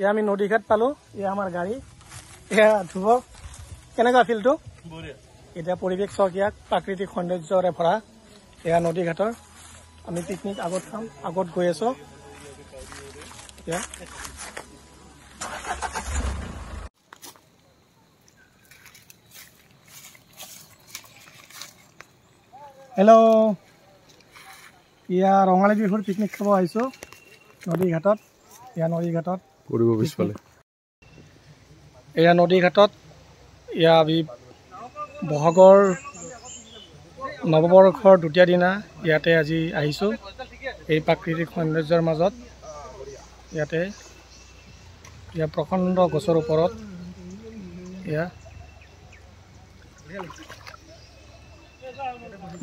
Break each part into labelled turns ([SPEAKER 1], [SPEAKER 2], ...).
[SPEAKER 1] এয়া আমি নদীঘাট পালো এয়া আমাৰ গাড়ী এয়া ধ্ৰুৱ কেনেকুৱা ফিল্ডটো এতিয়া পৰিৱেশ চাওক ইয়াক প্ৰাকৃতিক সৌন্দৰ্যৰে ভৰা এয়া নদীঘাটৰ আমি পিকনিক আগত খাম আগত গৈ আছো হেল্ল' ইয়া ৰঙালী বিহুৰ পিকনিক খাব আহিছো নদীঘাটত ইয়া নদীঘাটত
[SPEAKER 2] কৰিব পিছফালে
[SPEAKER 1] এয়া নদীঘাটত ইয়া আমি বহাগৰ নৱবৰ্ষৰ দ্বিতীয় দিনা ইয়াতে আজি আহিছোঁ এই প্ৰাকৃতিক সৌন্দৰ্যৰ মাজত ইয়াতে ইয়া প্ৰকাণ্ড গছৰ ওপৰত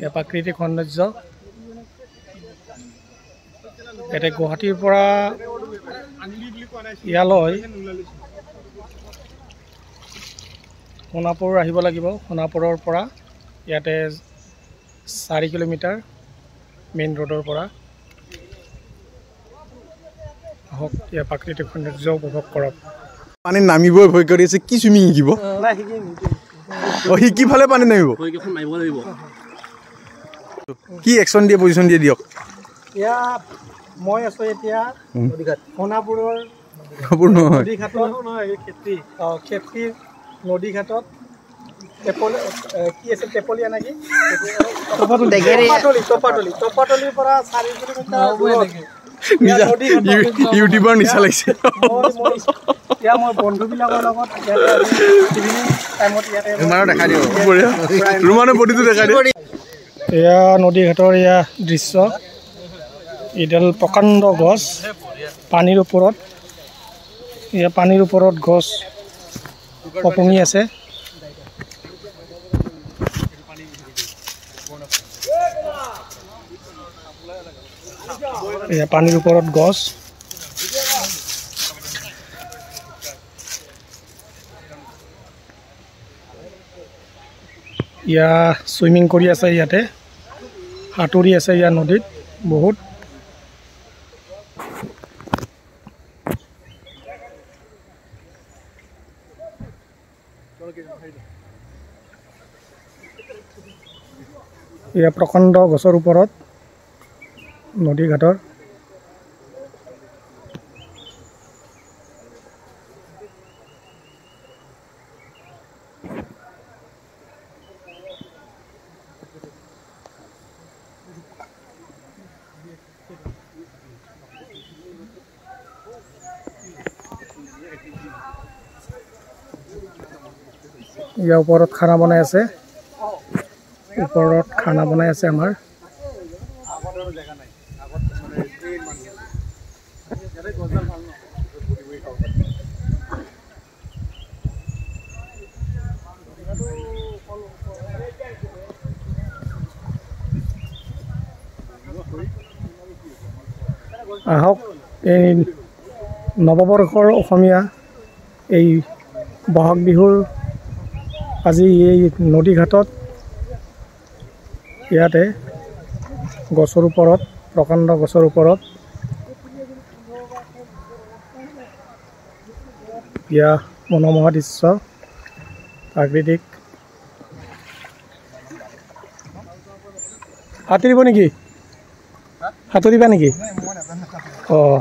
[SPEAKER 1] ইয়া প্ৰাকৃতিক সৌন্দৰ্য ইয়াতে গুৱাহাটীৰ পৰা ইয়ালৈ সোণাপুৰ আহিব লাগিব সোণাপুৰৰ পৰা ইয়াতে 4 কিলোমিটাৰ মেইন ৰোডৰ পৰা আহক ইয়াৰ প্ৰাকৃতিক সৌন্দৰ্য উপভোগ কৰক
[SPEAKER 2] পানীত নামিবই ভয় কৰি আছে কি চুইমিং শিকিব শিকিফালে পানী নামিব কি একশ্যন দিয়ে পজিশ্যন দিয়ে দিয়ক
[SPEAKER 1] এয়া মই আছো এতিয়া সোণাপুৰৰ খেতিৰ নদীঘাটত কি আছে টেপলীয়া নেকি টপাতলিৰ পৰা 4 কিলোমিটাৰ
[SPEAKER 2] ইউটিউবৰ নিচা লাগিছে
[SPEAKER 1] এতিয়া মই বন্ধুবিলাকৰ লগত এয়া নদীঘাটৰ এয়া দৃশ্য এডাল প্ৰকাণ্ড গছ পানীৰ ওপৰত গছ উপঙি আছে এয়া পানীৰ ওপৰত গছ ইয়া সুইমিং কৰি আছে ইয়াতে সাঁতুৰি আছে ইয়া নদীত বহুত ইয়া প্ৰকাণ্ড গছৰ ওপৰত নদীঘাটৰ ইয়াৰ ওপৰত খানা বনাই আছে আমাৰ আহক এই নৱবৰ্ষৰ অসমীয়া এই বহাগ বিহুৰ আজি এই নদীঘাটত ইয়াতে গছৰ ওপৰত প্ৰকাণ্ড গছৰ ওপৰত ইয়া মনোমোহা দৃশ্য প্ৰাকৃতিক সাঁতুৰিবা নেকি অঁ